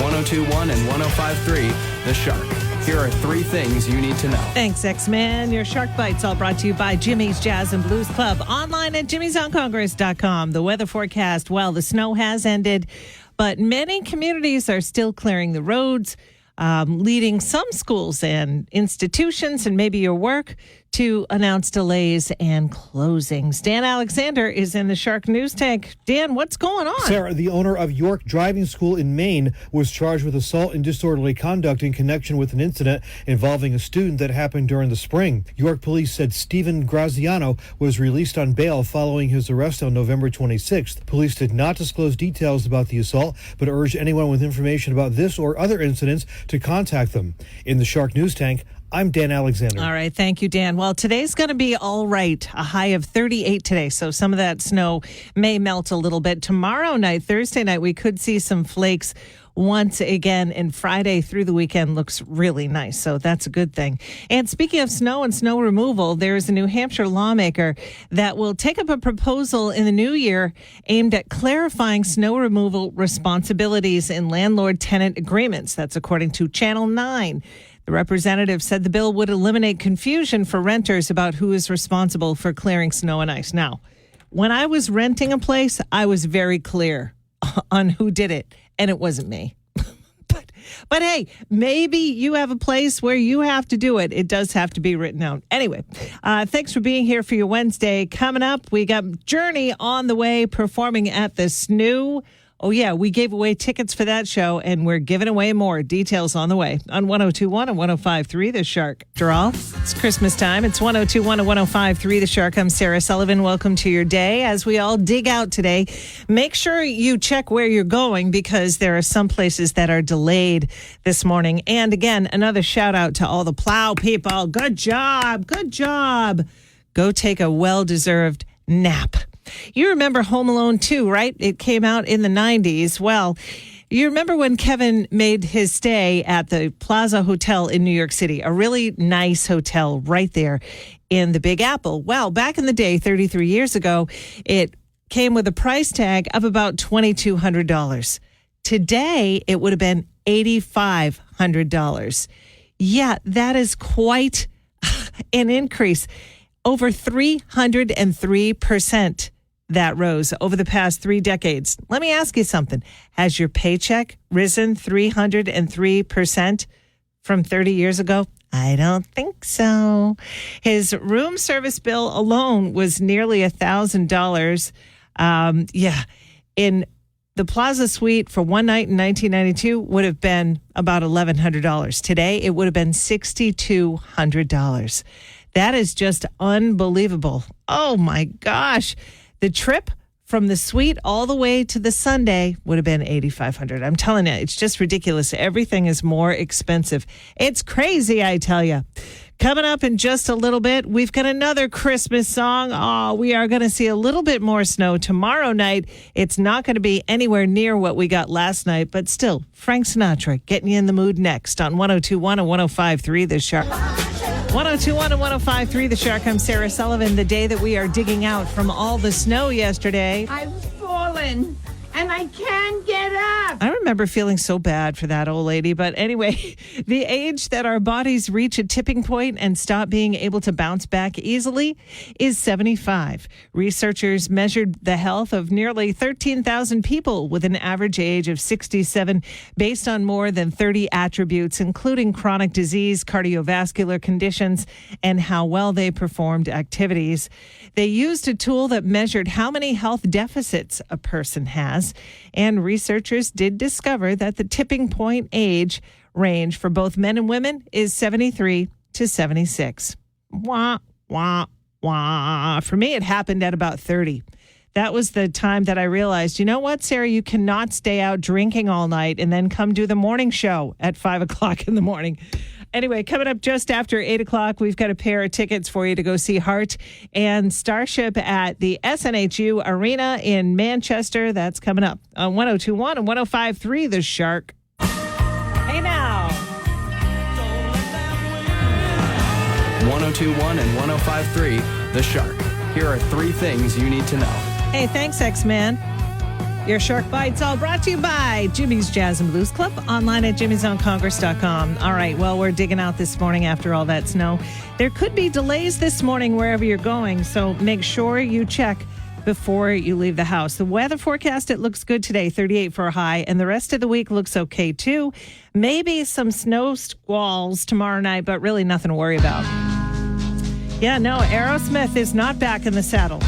1021 and 1053 The Shark. Here are three things you need to know. Thanks, X-Man. Your Shark Bites all brought to you by Jimmy's Jazz and Blues Club. Online at jimmysoncongress.com. The weather forecast, well, the snow has ended, but many communities are still clearing the roads, leading some schools and institutions and maybe your work to announce delays and closings. Dan Alexander is in the Shark News Tank. Dan, what's going on? Sarah, the owner of York Driving School in Maine, was charged with assault and disorderly conduct in connection with an incident involving a student that happened during the spring. York police said Stephen Graziano was released on bail following his arrest on November 26th. Police did not disclose details about the assault, but urged anyone with information about this or other incidents to contact them. In the Shark News Tank, I'm Dan Alexander. All right. Thank you, Dan. Well, today's going to be all right. A high of 38 today. So some of that snow may melt a little bit. Tomorrow night, Thursday night, we could see some flakes once again. And Friday through the weekend looks really nice. So that's a good thing. And speaking of snow and snow removal, there is a New Hampshire lawmaker that will take up a proposal in the new year aimed at clarifying snow removal responsibilities in landlord-tenant agreements. That's according to Channel 9. The representative said the bill would eliminate confusion for renters about who is responsible for clearing snow and ice. Now, when I was renting a place, I was very clear on who did it, and it wasn't me. But hey, maybe you have a place where you have to do it. It does have to be written out. Anyway, thanks for being here for your Wednesday. Coming up, we got Journey on the way performing at the SNU. Oh, yeah, we gave away tickets for that show, and we're giving away more. Details on the way on 1021 and 1053 The Shark. After all, it's Christmas time. It's 1021 and 1053 The Shark. I'm Sarah Sullivan. Welcome to your day. As we all dig out today, make sure you check where you're going because there are some places that are delayed this morning. And again, another shout out to all the plow people. Good job. Good job. Go take a well-deserved nap. You remember Home Alone 2, right? It came out in the 90s. Well, you remember when Kevin made his stay at the Plaza Hotel in New York City, a really nice hotel right there in the Big Apple. Well, back in the day, 33 years ago, it came with a price tag of about $2,200. Today, it would have been $8,500. Yeah, that is quite an increase. Over 303%. That rose over the past 3 decades. Let me ask you something. Has your paycheck risen 303% from 30 years ago? I don't think so. His room service bill alone was nearly $1,000. In the Plaza Suite for one night in 1992 would have been about $1,100. Today, it would have been $6,200. That is just unbelievable. Oh, my gosh. The trip from the suite all the way to the Sunday would have been $8,500. I'm telling you, it's just ridiculous. Everything is more expensive. It's crazy, I tell you. Coming up in just a little bit, we've got another Christmas song. Oh, we are going to see a little bit more snow tomorrow night. It's not going to be anywhere near what we got last night, but still, Frank Sinatra getting you in the mood next on 1021 and 1053 The Shark. 1021 and 1053 The Shark. I'm Sarah Sullivan. The day that we are digging out from all the snow yesterday. I've fallen and I can't get up. I remember feeling so bad for that old lady. But anyway, the age that our bodies reach a tipping point and stop being able to bounce back easily is 75. Researchers measured the health of nearly 13,000 people with an average age of 67 based on more than 30 attributes, including chronic disease, cardiovascular conditions, and how well they performed activities. They used a tool that measured how many health deficits a person has, and researchers did discover that the tipping point age range for both men and women is 73 to 76. Wah, wah, wah. For me, it happened at about 30. That was the time that I realized, you know what, Sarah, you cannot stay out drinking all night and then come do the morning show at 5 o'clock in the morning. Anyway, coming up just after 8 o'clock, we've got a pair of tickets for you to go see Heart and Starship at the SNHU Arena in Manchester. That's coming up on 1021 and 1053 The Shark. Hey now. 1021 and 1053 The Shark. Here are three things you need to know. Hey, thanks, X-Man. Your Shark Bites all brought to you by Jimmy's Jazz and Blues Club, online at jimmysoncongress.com. All right, well, we're digging out this morning after all that snow. There could be delays this morning wherever you're going, so make sure you check before you leave the house. The weather forecast, it looks good today, 38 for a high, and the rest of the week looks okay too. Maybe some snow squalls tomorrow night, but really nothing to worry about. Yeah, no, Aerosmith is not back in the saddle.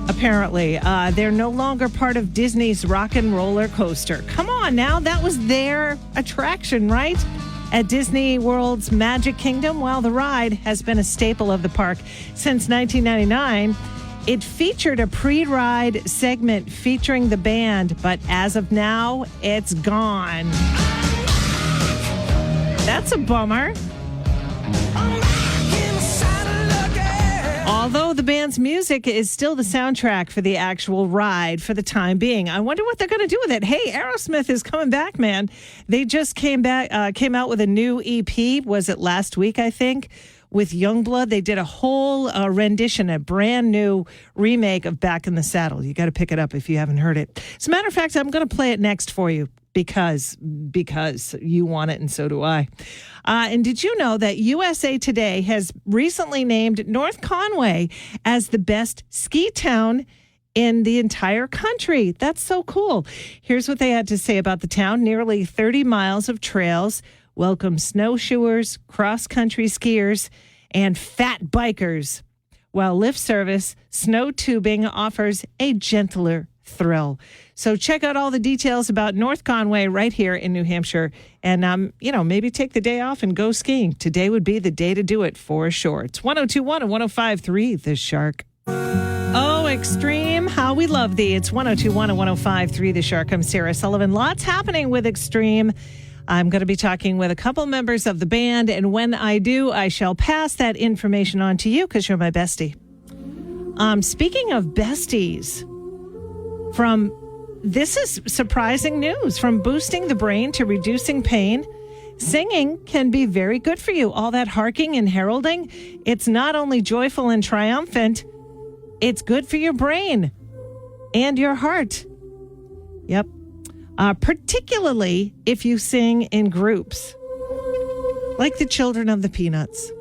Apparently, they're no longer part of Disney's Rock and Roller Coaster. Come on now, that was their attraction, right? At Disney World's Magic Kingdom, well, the ride has been a staple of the park since 1999. It featured a pre-ride segment featuring the band, but as of now, it's gone. That's a bummer. Although the band's music is still the soundtrack for the actual ride for the time being. I wonder what they're going to do with it. Hey, Aerosmith is coming back, man. They just came out with a new EP. Was it last week, I think, with Youngblood? They did a whole rendition, a brand new remake of Back in the Saddle. You got to pick it up if you haven't heard it. As a matter of fact, I'm going to play it next for you because you want it and so do I. And did you know that USA Today has recently named North Conway as the best ski town in the entire country? That's so cool. Here's what they had to say about the town. Nearly 30 miles of trails welcome snowshoers, cross-country skiers, and fat bikers, while lift service, snow tubing offers a gentler thrill. So check out all the details about North Conway right here in New Hampshire. And, maybe take the day off and go skiing. Today would be the day to do it for sure. It's 102.1 and 105.3, The Shark. Oh, Extreme, how we love thee. It's 102.1 and 105.3, The Shark. I'm Sarah Sullivan. Lots happening with Extreme. I'm going to be talking with a couple members of the band. And when I do, I shall pass that information on to you because you're my bestie. Speaking of besties, this is surprising news. From boosting the brain to reducing pain, singing can be very good for you. All that harking and heralding, it's not only joyful and triumphant, it's good for your brain and your heart. Yep. Particularly if you sing in groups, like the Children of the Peanuts.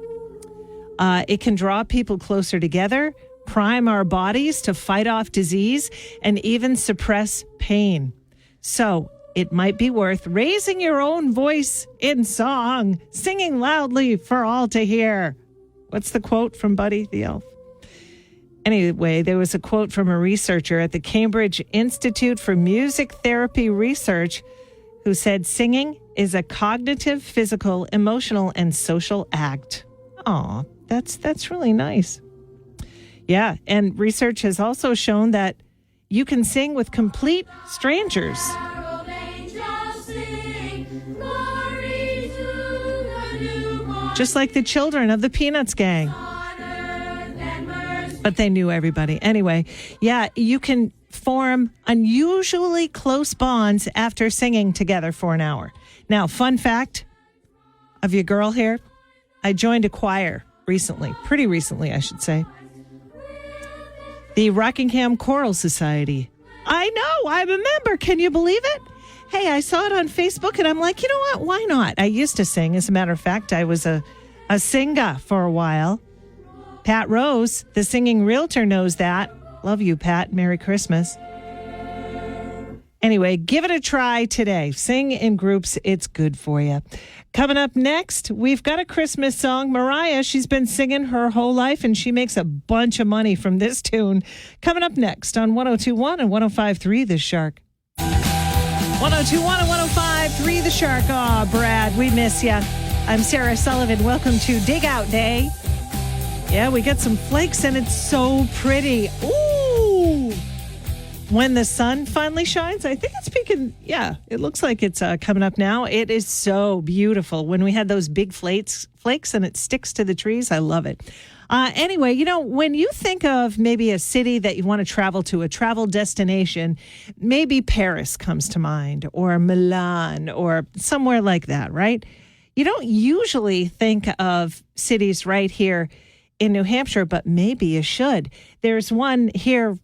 It can draw people closer together, prime our bodies to fight off disease, and even suppress pain. So it might be worth raising your own voice in song, singing loudly for all to hear. What's the quote from Buddy the Elf? Anyway, there was a quote from a researcher at the Cambridge Institute for Music Therapy Research who said singing is a cognitive, physical, emotional, and social act. Aw, that's really nice. Yeah, and research has also shown that you can sing with complete strangers. Just like the Children of the Peanuts gang. But they knew everybody. Anyway, yeah, you can form unusually close bonds after singing together for an hour. Now, fun fact of your girl here, I joined a choir recently, pretty recently, I should say. The Rockingham Choral Society. I know, I'm a member. Can you believe it? Hey, I saw it on Facebook and I'm like, you know what? Why not? I used to sing. As a matter of fact, I was a singer for a while. Pat Rose, the singing realtor, knows that. Love you, Pat. Merry Christmas. Anyway, give it a try today. Sing in groups. It's good for you. Coming up next, we've got a Christmas song. Mariah, she's been singing her whole life, and she makes a bunch of money from this tune. Coming up next on 102.1 and 105.3 The Shark. 102.1 and 105.3 The Shark. Aw, Brad, we miss ya. I'm Sarah Sullivan. Welcome to Dig Out Day. Yeah, we get some flakes, and it's so pretty. Ooh! When the sun finally shines, I think it's peeking. Yeah, it looks like it's coming up now. It is so beautiful. When we had those big flakes and it sticks to the trees, I love it. Anyway, when you think of maybe a city that you want to travel to, a travel destination, maybe Paris comes to mind, or Milan, or somewhere like that, right? You don't usually think of cities right here in New Hampshire, but maybe you should. There's one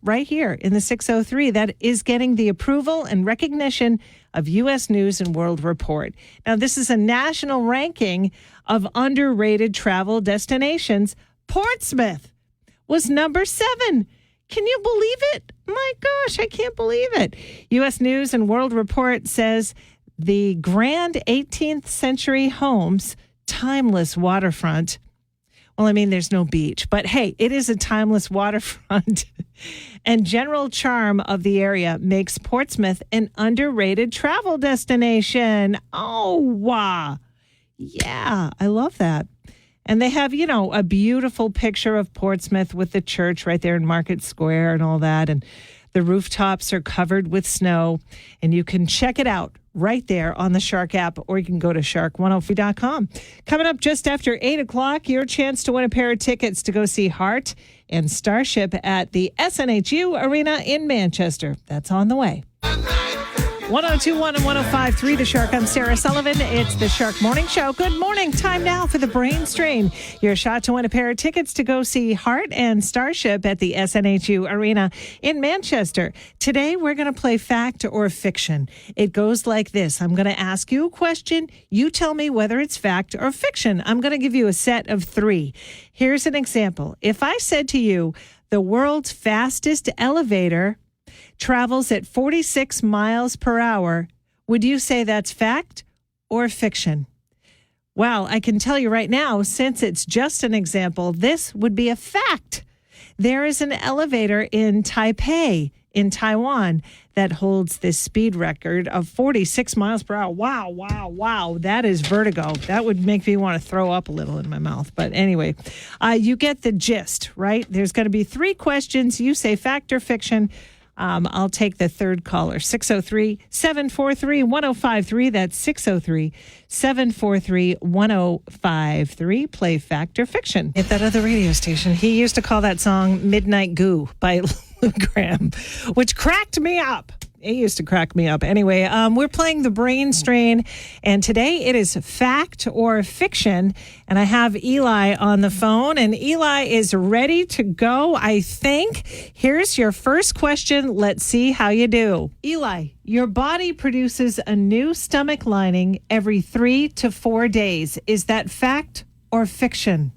right here in the 603 that is getting the approval and recognition of U.S. News and World Report. Now, this is a national ranking of underrated travel destinations. Portsmouth was number 7. Can you believe it? My gosh, I can't believe it. U.S. News and World Report says the grand 18th century homes, timeless waterfront. Well, I mean, there's no beach, but hey, it is a timeless waterfront. And general charm of the area makes Portsmouth an underrated travel destination. Oh, wow. Yeah, I love that. And they have, a beautiful picture of Portsmouth with the church right there in Market Square and all that. And the rooftops are covered with snow. And you can check it out right there on the Shark app, or you can go to shark103.com. Coming up just after 8 o'clock, your chance to win a pair of tickets to go see Heart and Starship at the SNHU Arena in Manchester. That's on the way. 102.1 and 105.3 The Shark. I'm Sarah Sullivan. It's the Shark Morning Show. Good morning. Time now for the Brain Strain. Your shot to win a pair of tickets to go see Heart and Starship at the SNHU Arena in Manchester. Today, we're going to play fact or fiction. It goes like this. I'm going to ask you a question. You tell me whether it's fact or fiction. I'm going to give you a set of 3. Here's an example. If I said to you, the world's fastest elevator travels at 46 miles per hour, would you say that's fact or fiction? Well, I can tell you right now, since it's just an example, this would be a fact. There is an elevator in Taipei, in Taiwan, that holds this speed record of 46 miles per hour. Wow, wow, wow. That is vertigo. That would make me want to throw up a little in my mouth. But anyway, you get the gist, right? There's going to be 3 questions. You say fact or fiction. I'll take the third caller, 603-743-1053. That's 603-743-1053. Play fact or fiction. At that other radio station, he used to call that song Midnight Goo by Lou Graham, which cracked me up. It used to crack me up. Anyway, we're playing the Brain Strain, and today it is fact or fiction. And I have Eli on the phone, and Eli is ready to go, I think. Here's your first question. Let's see how you do. Eli, your body produces a new stomach lining every 3 to 4 days. Is that fact or fiction?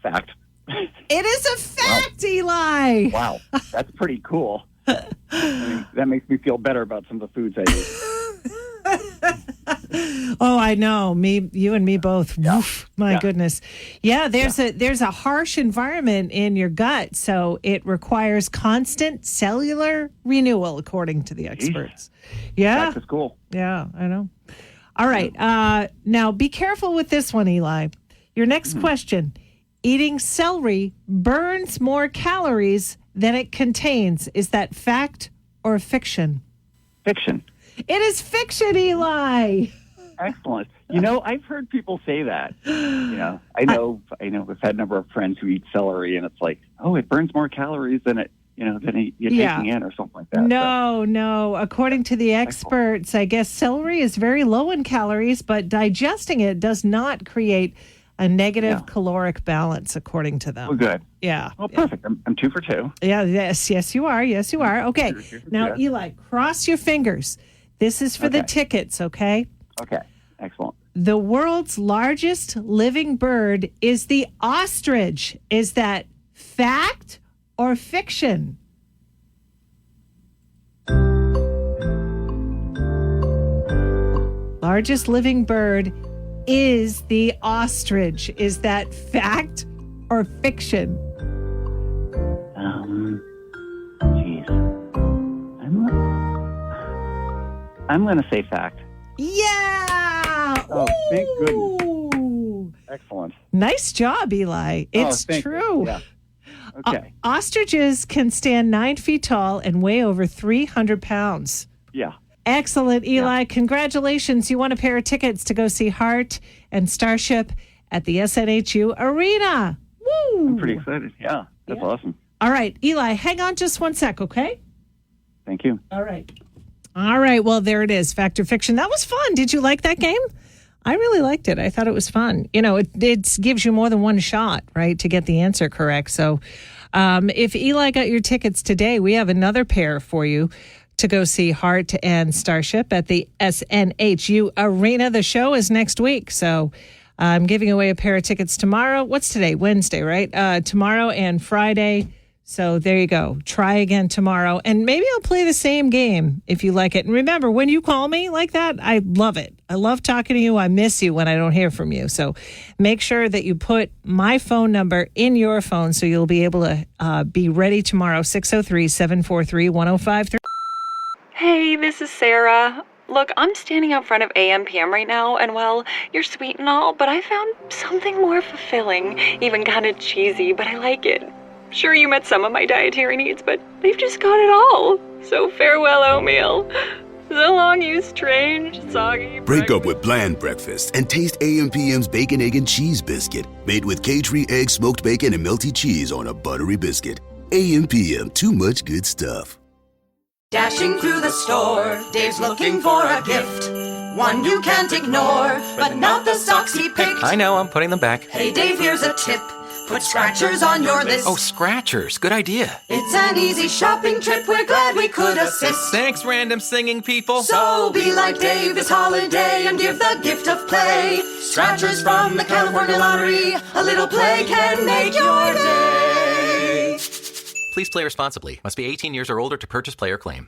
Fact. It is a fact, Eli. Wow, that's pretty cool. That makes me feel better about some of the foods I eat. Oh, I know. You and me both. Yeah. Oof, my goodness. Yeah, there's a harsh environment in your gut, so it requires constant cellular renewal, according to the experts. Yeah. That's cool. Yeah, I know. All right. Now, be careful with this one, Eli. Your next question. Eating celery burns more calories than it contains. Is that fact or fiction? Fiction. It is fiction, Eli. Excellent. I've heard people say that. I know I've had a number of friends who eat celery, and it's like, oh, it burns more calories than you're taking in or something like that. No. According to the experts, I guess celery is very low in calories, but digesting it does not create a negative caloric balance, according to them. Oh, good. Yeah. Well, perfect. I'm 2 for 2. Yeah. Yes, you are. Yes, you are. Okay. Now, Eli, cross your fingers. This is for the tickets, okay? Okay. Excellent. The world's largest living bird is the ostrich. Is that fact or fiction? Largest living bird is the ostrich. Is that fact or fiction? Geez. I'm going to say fact. Yeah! Oh, thank goodness. Ooh. Excellent. Nice job, Eli. It's true. Yeah. Okay. Ostriches can stand 9 feet tall and weigh over 300 pounds. Yeah. Excellent, Eli. Yeah. Congratulations. You won a pair of tickets to go see Heart and Starship at the SNHU Arena. Woo! I'm pretty excited. Yeah, that's awesome. All right, Eli, hang on just 1 sec, okay? Thank you. All right. Well, there it is. Fact or fiction. That was fun. Did you like that game? I really liked it. I thought it was fun. You know, it gives you more than one shot, right, to get the answer correct. So if Eli got your tickets today, we have another pair for you to go see Heart and Starship at the SNHU Arena. The show is next week, so I'm giving away a pair of tickets tomorrow. What's today? Wednesday, right? Tomorrow and Friday. So there you go. Try again tomorrow, and maybe I'll play the same game if you like it. And remember, when you call me like that, I love it. I love talking to you. I miss you when I don't hear from you. So make sure that you put my phone number in your phone so you'll be able to be ready tomorrow, 603-743-1053. Hey, this is Sarah. Look, I'm standing out front of AMPM right now, and well, you're sweet and all, but I found something more fulfilling, even kind of cheesy, but I like it. Sure, you met some of my dietary needs, but they've just got it all. So farewell, oatmeal. So long, you strange, soggy... Break up with bland breakfast and taste AMPM's Bacon, Egg, and Cheese Biscuit, made with K-Tree egg, smoked bacon, and melty cheese on a buttery biscuit. AMPM, too much good stuff. Dashing through the store, Dave's looking for a gift. One you can't ignore, but not the socks he picked. I know, I'm putting them back. Hey Dave, here's a tip. Put Scratchers on your list. Oh, Scratchers, good idea. It's an easy shopping trip, we're glad we could assist. Thanks, random singing people. So be like Dave this holiday and give the gift of play. Scratchers from the California Lottery. A little play can make your day. Please play responsibly. Must be 18 years or older to purchase, play, or claim.